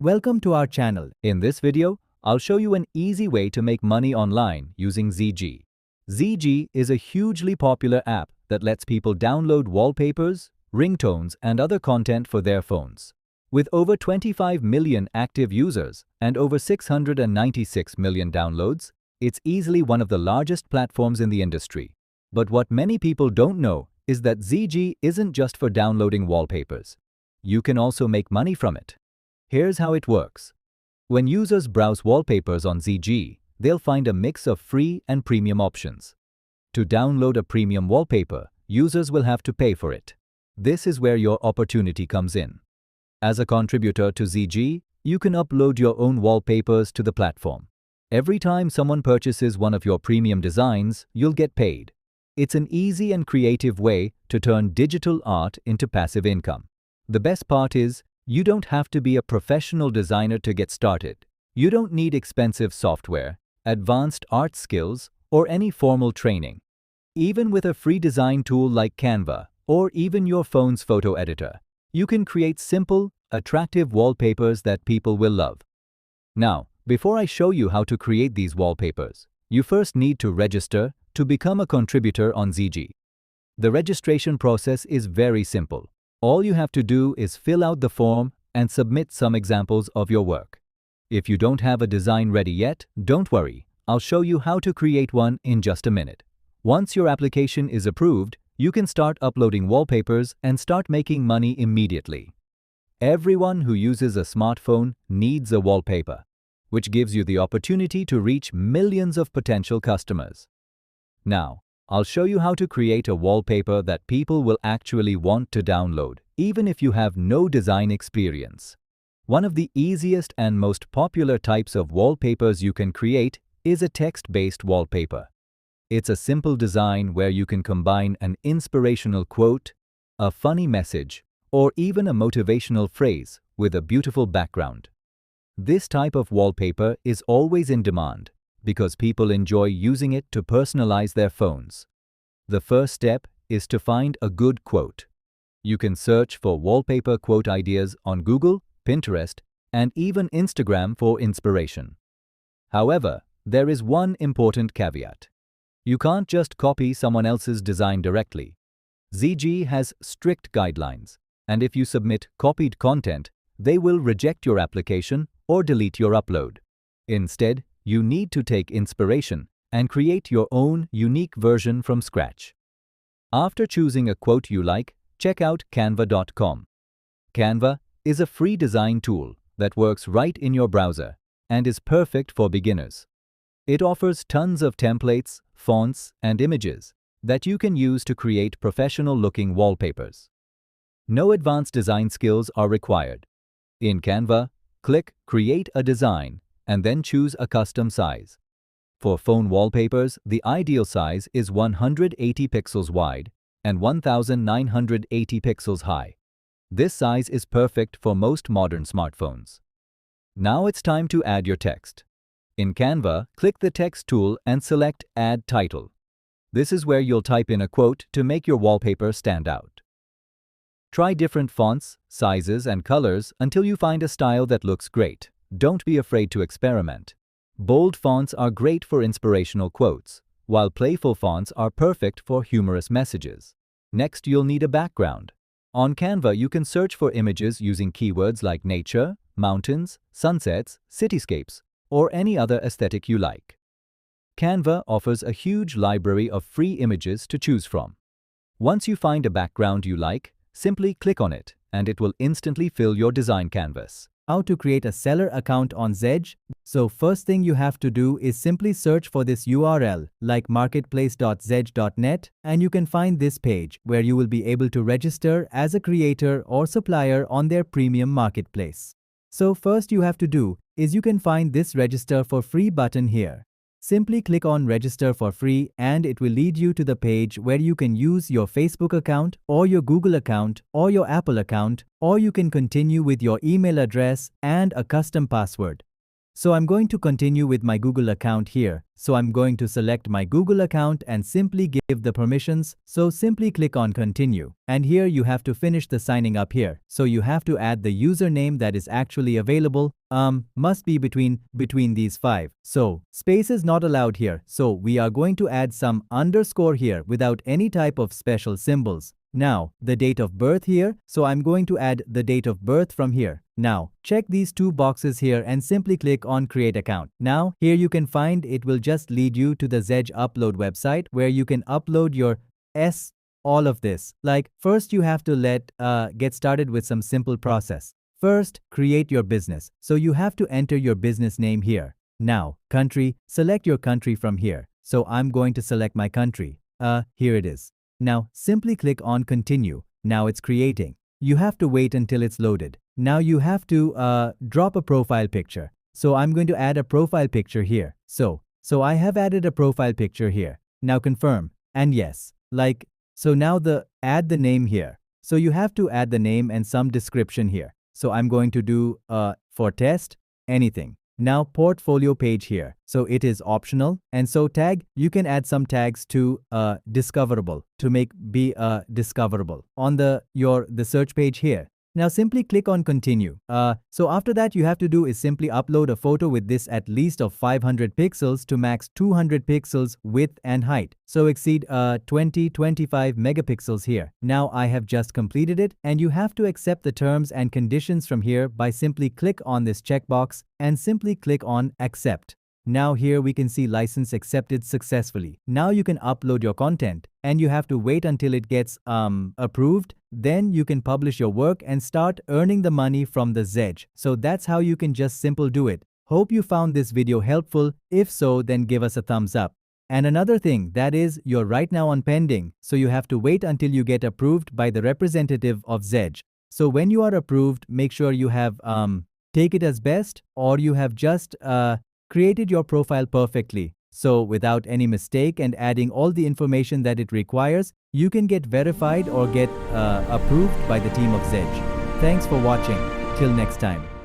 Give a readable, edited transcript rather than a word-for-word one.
Welcome to our channel. In this video, I'll show you an easy way to make money online using Zedge. Zedge is a hugely popular app that lets people download wallpapers, ringtones, and other content for their phones. With over 25 million active users and over 696 million downloads, it's easily one of the largest platforms in the industry. But what many people don't know is that Zedge isn't just for downloading wallpapers. You can also make money from it. Here's how it works. When users browse wallpapers on Zedge, they'll find a mix of free and premium options. To download a premium wallpaper, users will have to pay for it. This is where your opportunity comes in. As a contributor to Zedge, you can upload your own wallpapers to the platform. Every time someone purchases one of your premium designs, you'll get paid. It's an easy and creative way to turn digital art into passive income. The best part is, you don't have to be a professional designer to get started. You don't need expensive software, advanced art skills, or any formal training. Even with a free design tool like Canva, or even your phone's photo editor, you can create simple, attractive wallpapers that people will love. Now, before I show you how to create these wallpapers, you first need to register to become a contributor on Zedge. The registration process is very simple. All you have to do is fill out the form and submit some examples of your work. If you don't have a design ready yet, don't worry. I'll show you how to create one in just a minute. Once your application is approved, you can start uploading wallpapers and start making money immediately. Everyone who uses a smartphone needs a wallpaper, which gives you the opportunity to reach millions of potential customers. Now, I'll show you how to create a wallpaper that people will actually want to download, even if you have no design experience. One of the easiest and most popular types of wallpapers you can create is a text-based wallpaper. It's a simple design where you can combine an inspirational quote, a funny message, or even a motivational phrase with a beautiful background. This type of wallpaper is always in demand, because people enjoy using it to personalize their phones. The first step is to find a good quote. You can search for wallpaper quote ideas on Google, Pinterest, and even Instagram for inspiration. However, there is one important caveat. You can't just copy someone else's design directly. Zedge has strict guidelines, and if you submit copied content, they will reject your application or delete your upload. Instead, you need to take inspiration and create your own unique version from scratch. After choosing a quote you like, check out canva.com. Canva is a free design tool that works right in your browser and is perfect for beginners. It offers tons of templates, fonts, and images that you can use to create professional-looking wallpapers. No advanced design skills are required. In Canva, click Create a Design and then choose a custom size. For phone wallpapers, the ideal size is 180 pixels wide and 1980 pixels high. This size is perfect for most modern smartphones. Now it's time to add your text. In Canva, click the text tool and select Add Title. This is where you'll type in a quote to make your wallpaper stand out. Try different fonts, sizes, and colors until you find a style that looks great. Don't be afraid to experiment. Bold fonts are great for inspirational quotes, while playful fonts are perfect for humorous messages. Next, you'll need a background. On Canva, you can search for images using keywords like nature, mountains, sunsets, cityscapes, or any other aesthetic you like. Canva offers a huge library of free images to choose from. Once you find a background you like, simply click on it, and it will instantly fill your design canvas. How to create a seller account on Zedge? So first thing you have to do is simply search for this URL like marketplace.zedge.net, and you can find this page where you will be able to register as a creator or supplier on their premium marketplace. So first you have to do is you can find this register for free button here. Simply click on register for free and it will lead you to the page where you can use your Facebook account or your Google account or your Apple account, or you can continue with your email address and a custom password. So I'm going to continue with my Google account here. So I'm going to select my Google account and simply give the permissions. So simply click on continue. And here you have to finish the signing up here. So you have to add the username that is actually available. Must be between these 5. So space is not allowed here. So we are going to add some underscore here without any type of special symbols. Now, the date of birth here, so I'm going to add the date of birth from here. Now, check these 2 boxes here and simply click on Create Account. Now, here you can find it will just lead you to the Zedge upload website where you can upload your all of this. Like, first you have to get started with some simple process. First, create your business. So you have to enter your business name here. Now, country, select your country from here. So I'm going to select my country. Here it is. Now, simply click on Continue. Now it's creating. You have to wait until it's loaded. Now you have to drop a profile picture. So I'm going to add a profile picture here. So I have added a profile picture here. Now confirm. And yes. So now add the name here. So you have to add the name and some description here. So I'm going to do for test, anything. Now portfolio page here. So it is optional. And so tag, you can add some tags to discoverable to make be discoverable on the search page here. Now simply click on continue. So after that you have to do is simply upload a photo with this at least of 500 pixels to max 200 pixels width and height. So exceed 25 megapixels here. Now I have just completed it and you have to accept the terms and conditions from here by simply click on this checkbox and simply click on accept. Now here we can see license accepted successfully. Now you can upload your content and you have to wait until it gets approved. Then you can publish your work and start earning the money from the Zedge. So that's how you can just simple do it. Hope you found this video helpful. If so, then give us a thumbs up. And another thing, that is, you're right now on pending. So you have to wait until you get approved by the representative of Zedge. So when you are approved, make sure you have take it as best or you have just created your profile perfectly. So without any mistake and adding all the information that it requires, you can get verified or get approved by the team of Zedge. Thanks for watching. Till next time.